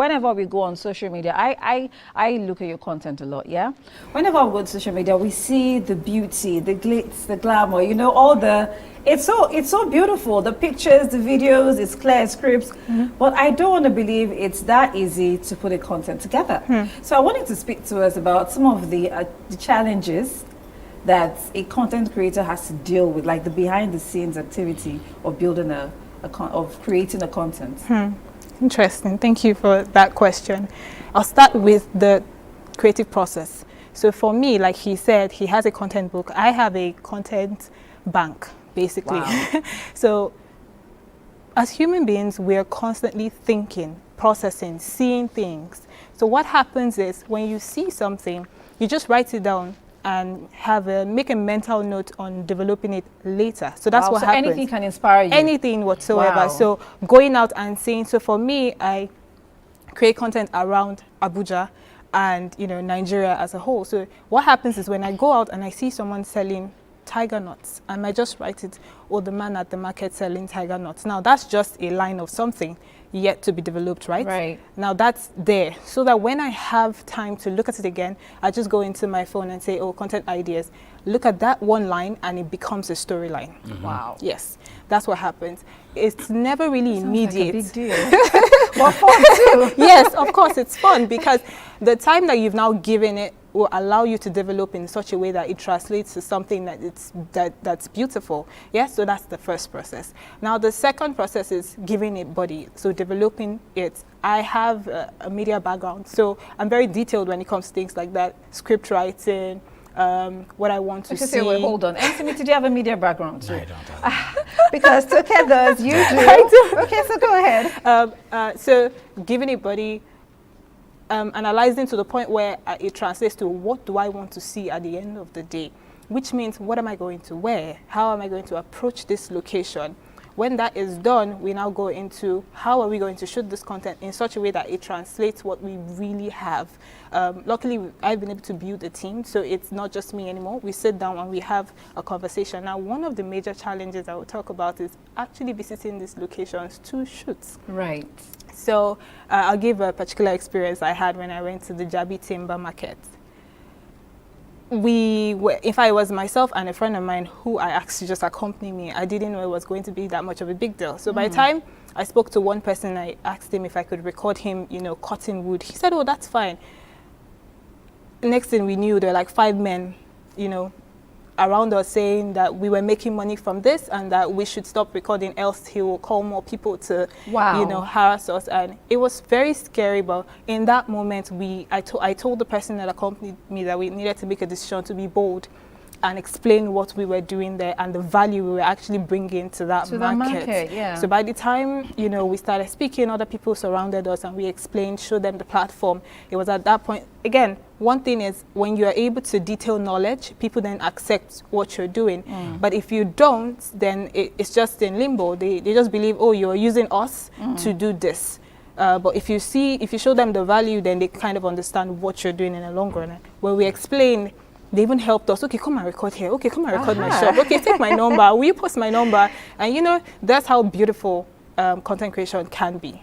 whenever we go on social media, I look at your content a lot, yeah? Whenever we go to social media, we see the beauty, the glitz, the glamour, you know, all the, it's so beautiful. The pictures, the videos, it's clear scripts, but I don't want to believe it's that easy to put a content together. So I wanted to speak to us about some of the challenges that a content creator has to deal with, like the behind the scenes activity of building of creating a content. Interesting. Thank you for that question. I'll start with the creative process. So for me, like he said, he has a content book. I have a content bank, basically. Wow. So as human beings, we are constantly thinking, processing, seeing things. So what happens is when you see something, you just write it down and make a mental note on developing it later. So that's what happens. Anything can inspire you. Anything whatsoever. Wow. So going out and saying, so for me, I create content around Abuja and, you know, Nigeria as a whole. So what happens is when I go out and I see someone selling tiger nuts, I might just write it, or the man at the market selling tiger nuts. Now that's just a line of something yet to be developed, right? Right. Now that's there, so that when I have time to look at it again, I just go into my phone and say, oh, content ideas. Look at that one line and it becomes a storyline. Wow. Yes, that's what happens. It's never really immediate. Like a big deal. But fun too. Yes, of course, it's fun because the time that you've now given it will allow you to develop in such a way that it translates to something that's beautiful. Yes, so that's the first process. Now the second process is giving it body, so developing it. I have a media background, so I'm very detailed when it comes to things like that, script writing, what I want to see. Wait, hold on. Anthony, did you have a media background too? I don't. Because Toke does, you do. I do. Okay, so go ahead. So giving it body, analyzing to the point where it translates to what do I want to see at the end of the day, which means what am I going to wear? How am I going to approach this location? When that is done, we now go into how are we going to shoot this content in such a way that it translates what we really have. Luckily, I've been able to build a team, so it's not just me anymore. We sit down and we have a conversation. Now, one of the major challenges I will talk about is actually visiting these locations to shoot. Right. So I'll give a particular experience I had when I went to the Jabi Timber Market. If I was myself and a friend of mine who I asked to just accompany me, I didn't know it was going to be that much of a big deal. So by the time I spoke to one person, I asked him if I could record him, you know, cutting wood. He said, oh, that's fine. Next thing we knew, there were like 5 men, you know, around us saying that we were making money from this and that we should stop recording, else he will call more people to, you know, harass us. And it was very scary, but in that moment, I told the person that accompanied me that we needed to make a decision to be bold and explain what we were doing there and the value we were actually bringing to that market. Yeah. So by the time, you know, we started speaking, other people surrounded us and we explained, showed them the platform. It was at that point, again, one thing is when you are able to detail knowledge, people then accept what you're doing. But if you don't, then it's just in limbo. They just believe, oh, you're using us to do this. But if you show them the value, then they kind of understand what you're doing in the long run. When we explain, they even helped us. Okay, come and record here. Okay, come and record my shop. Okay, take my number. Will you post my number? And you know, that's how beautiful content creation can be.